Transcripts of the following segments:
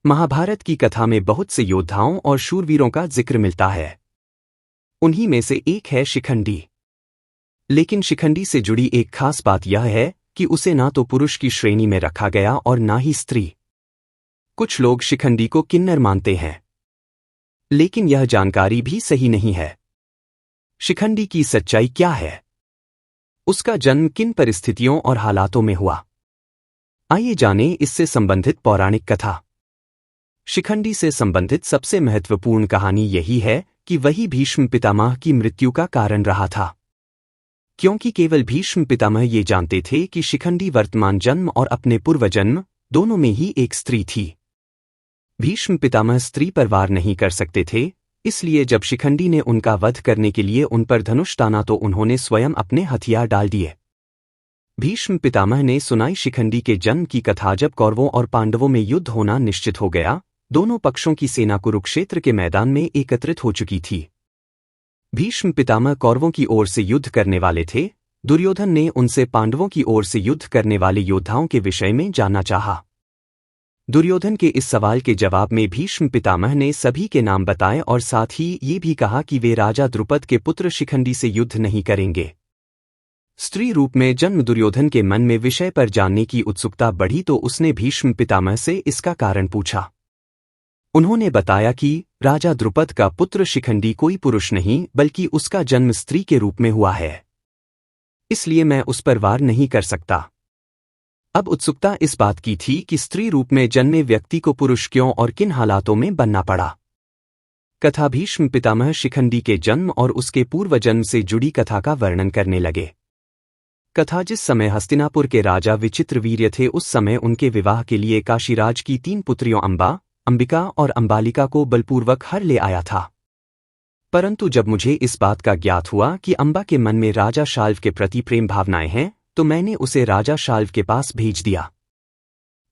महाभारत की कथा में बहुत से योद्धाओं और शूरवीरों का जिक्र मिलता है। उन्हीं में से एक है शिखंडी। लेकिन शिखंडी से जुड़ी एक खास बात यह है कि उसे ना तो पुरुष की श्रेणी में रखा गया और ना ही स्त्री। कुछ लोग शिखंडी को किन्नर मानते हैं, लेकिन यह जानकारी भी सही नहीं है। शिखंडी की सच्चाई क्या है? उसका जन्म किन परिस्थितियों और हालातों में हुआ? आइए जानें इससे संबंधित पौराणिक कथा। शिखंडी से संबंधित सबसे महत्वपूर्ण कहानी यही है कि वही भीष्म पितामह की मृत्यु का कारण रहा था, क्योंकि केवल भीष्म पितामह ये जानते थे कि शिखंडी वर्तमान जन्म और अपने पूर्वजन्म दोनों में ही एक स्त्री थी। भीष्म पितामह स्त्री पर वार नहीं कर सकते थे, इसलिए जब शिखंडी ने उनका वध करने के लिए उन पर धनुष ताना तो उन्होंने स्वयं अपने हथियार डाल दिए। भीष्म पितामह ने सुनाई शिखंडी के जन्म की कथा। जब कौरवों और पांडवों में युद्ध होना निश्चित हो गया, दोनों पक्षों की सेना कुरुक्षेत्र के मैदान में एकत्रित हो चुकी थी। भीष्म पितामह कौरवों की ओर से युद्ध करने वाले थे। दुर्योधन ने उनसे पांडवों की ओर से युद्ध करने वाले योद्धाओं के विषय में जानना चाहा। दुर्योधन के इस सवाल के जवाब में भीष्म पितामह ने सभी के नाम बताए और साथ ही ये भी कहा कि वे राजा द्रुपद के पुत्र शिखंडी से युद्ध नहीं करेंगे। स्त्री रूप में जन्म दुर्योधन के मन में विषय पर जानने की उत्सुकता बढ़ी तो उसने भीष्म पितामह से इसका कारण पूछा। उन्होंने बताया कि राजा द्रुपद का पुत्र शिखंडी कोई पुरुष नहीं बल्कि उसका जन्म स्त्री के रूप में हुआ है, इसलिए मैं उस पर वार नहीं कर सकता। अब उत्सुकता इस बात की थी कि स्त्री रूप में जन्मे व्यक्ति को पुरुष क्यों और किन हालातों में बनना पड़ा। कथा भीष्म पितामह शिखंडी के जन्म और उसके पूर्व जन्म से जुड़ी कथा का वर्णन करने लगे। कथा जिस समय हस्तिनापुर के राजा विचित्रवीर्य थे, उस समय उनके विवाह के लिए काशीराज की 3 पुत्रियों अंबा, अंबिका और अंबालिका को बलपूर्वक हर ले आया था। परंतु जब मुझे इस बात का ज्ञात हुआ कि अंबा के मन में राजा शाल्व के प्रति प्रेम भावनाएं हैं, तो मैंने उसे राजा शाल्व के पास भेज दिया।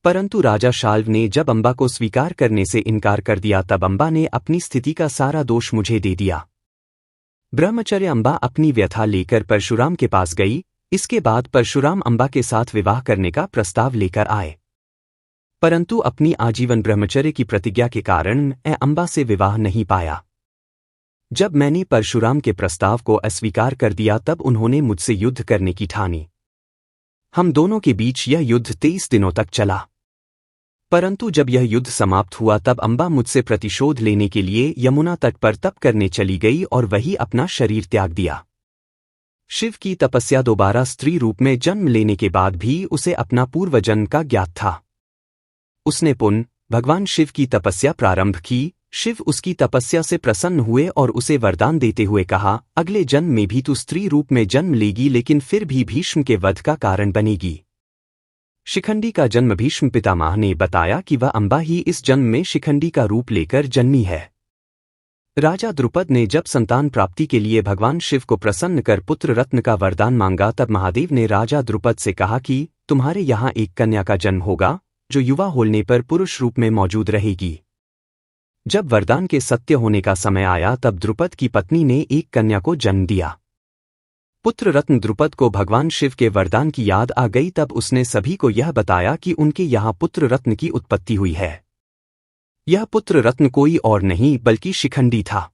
परंतु राजा शाल्व ने जब अंबा को स्वीकार करने से इनकार कर दिया, तब अंबा ने अपनी स्थिति का सारा दोष मुझे दे दिया। ब्रह्मचर्य अंबा अपनी व्यथा लेकर परशुराम के पास गई। इसके बाद परशुराम अंबा के साथ विवाह करने का प्रस्ताव लेकर आए, परंतु अपनी आजीवन ब्रह्मचर्य की प्रतिज्ञा के कारण मैं अंबा से विवाह नहीं पाया। जब मैंने परशुराम के प्रस्ताव को अस्वीकार कर दिया, तब उन्होंने मुझसे युद्ध करने की ठानी। हम दोनों के बीच यह युद्ध 23 दिनों तक चला। परंतु जब यह युद्ध समाप्त हुआ, तब अंबा मुझसे प्रतिशोध लेने के लिए यमुना तट पर तप करने चली गई और वही अपना शरीर त्याग दिया। शिव की तपस्या दोबारा स्त्री रूप में जन्म लेने के बाद भी उसे अपना पूर्व जन्म का ज्ञात था। उसने पुनः भगवान शिव की तपस्या प्रारंभ की। शिव उसकी तपस्या से प्रसन्न हुए और उसे वरदान देते हुए कहा, अगले जन्म में भी तू स्त्री रूप में जन्म लेगी, लेकिन फिर भी भीष्म के वध का कारण बनेगी। शिखंडी का जन्म भीष्म पितामह ने बताया कि वह अंबा ही इस जन्म में शिखंडी का रूप लेकर जन्मी है। राजा द्रुपद ने जब संतान प्राप्ति के लिए भगवान शिव को प्रसन्न कर पुत्र रत्न का वरदान मांगा, तब महादेव ने राजा द्रुपद से कहा कि तुम्हारे यहाँ एक कन्या का जन्म होगा, जो युवा होने पर पुरुष रूप में मौजूद रहेगी। जब वरदान के सत्य होने का समय आया, तब द्रुपद की पत्नी ने एक कन्या को जन्म दिया। पुत्र रत्न द्रुपद को भगवान शिव के वरदान की याद आ गई। तब उसने सभी को यह बताया कि उनके यहाँ पुत्र रत्न की उत्पत्ति हुई है। यह पुत्र रत्न कोई और नहीं बल्कि शिखंडी था।